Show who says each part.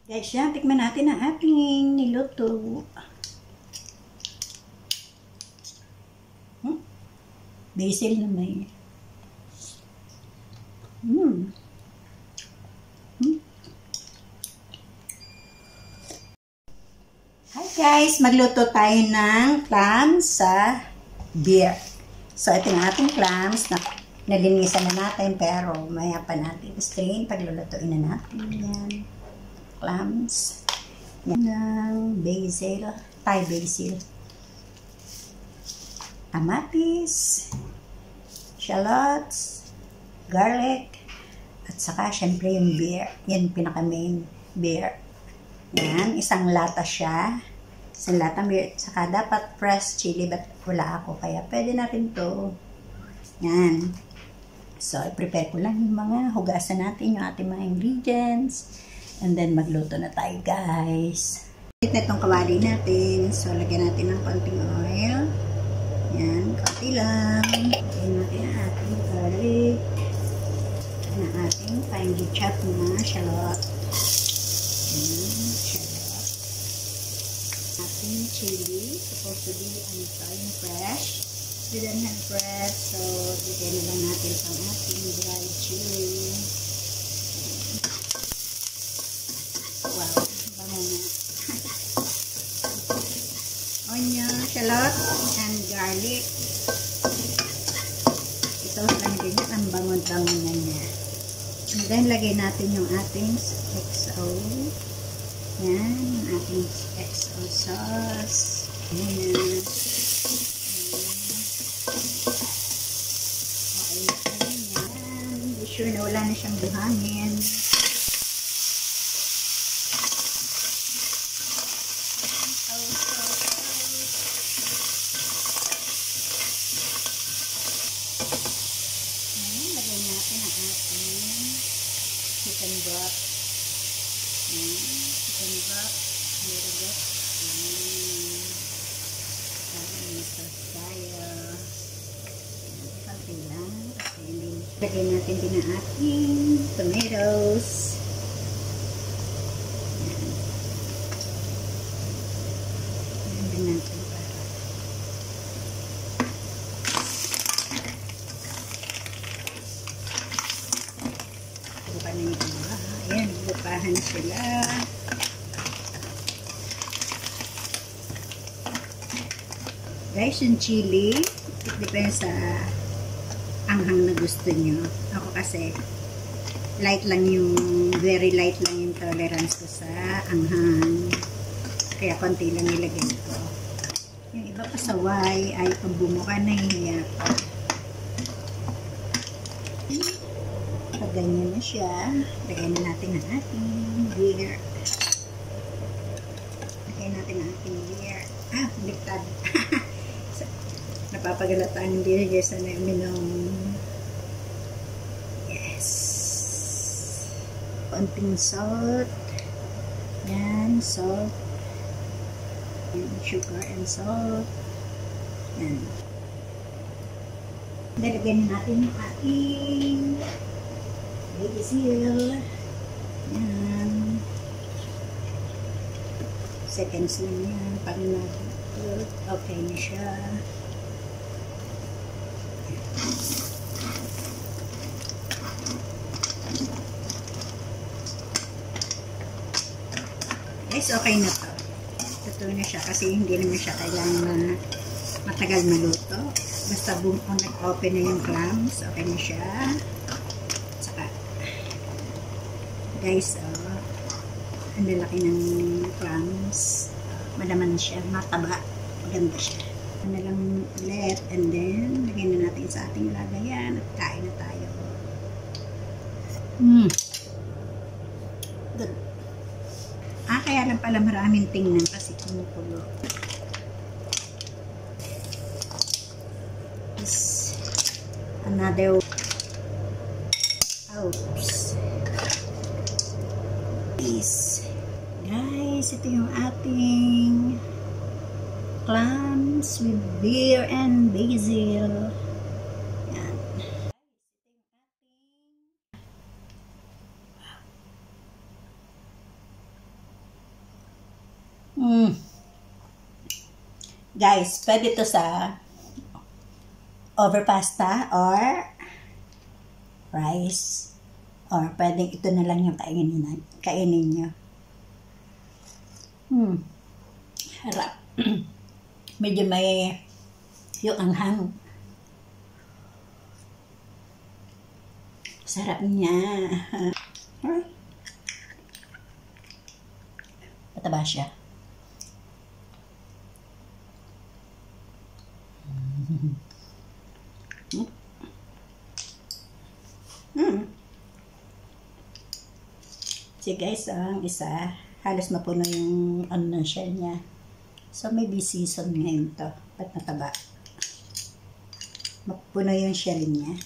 Speaker 1: Guys, yan, tikman natin ang ating niluto. Basil na may. Hi guys, magluto tayo ng clams sa beer. So, ito yung ating clams na nalinisan na natin pero maya pa natin strain. Paglulutuin na natin yan. Clams. Yan ng basil. Thai basil. Kamatis. Shallots. Garlic. At saka syempre yung beer. Yan pinaka main beer. Yan. Isang lata siya. Isang lata beer. Saka dapat fresh chili but wala ako. Kaya pwede natin to. Yan. So, i-prepare ko lang yung mga hugasan natin yung ating mga ingredients. And then, magluto na tayo, guys. Ito itong kawali natin. So, lagyan natin ng konting oil. Yan, konti lang. Lagyan natin ang ating garlic. Ang ating finely chopped na shallot. Yan, shallot. Ating chili. Supposed to be, yung fresh. We don't have fresh. So, lagyan na lang natin ang ating dried chili. Wow, bango na. Onion, shallot, and garlic. Ito lang din yan, ang bango-bango na niya. And then, lagay natin yung ating XO. Yan, yung ating XO sauce. Yan. Okay na yan. Be sure na wala na siyang buhangin. Chicken broth. Chicken broth. Little bit. Sauce tayo. Kalpi lang. Lagyan natin din ang ating tomatoes. Lagyan natin para. Ayan, bukahan sila. Guys, yung chili, it depends sa anghang na gusto nyo. Ako kasi, light lang yung, very light lang yung tolerance ko sa anghang. Kaya konti lang nilagyan ko. Yung iba pasaway, ay pag bumuka na hihiya ko. Pag ganyan na siya, lagay na natin ang ating beer. Lagay natin ang ating beer. Baliktad. Napapagalataan yung beer guys na uminom. Yes. Konting salt. Yan, salt. And sugar and salt. Yan. Nalagyan natin yung ating basil. Yan. Seconds lang yan. Pag nag-cook, okay na siya. Guys, okay na to. Totoo na siya kasi hindi naman siya kailangan matagal maluto. Basta nag-open na yung clams, okay na siya. Guys, ang lalaki ng clams. Malaman siya, mataba. Maganda siya. Ano lang ulit. And then, lagyan na natin sa ating lagayan at kain na tayo. Good. Kaya lang pala maraming tingnan kasi kumukulo. This, another. Oops. Guys, ito yung ating clams with beer and basil. Yan. Guys, pwede to sa over pasta or rice. Or pwedeng ito na lang yung kainin nyo. Harap. Medyo may yung anghang. Sarap niya. Mataba siya. So guys, ang isa, halos mapuno yung ng shell niya. So maybe season ngayon to. Ba't mataba? Mapuno yung shell niya.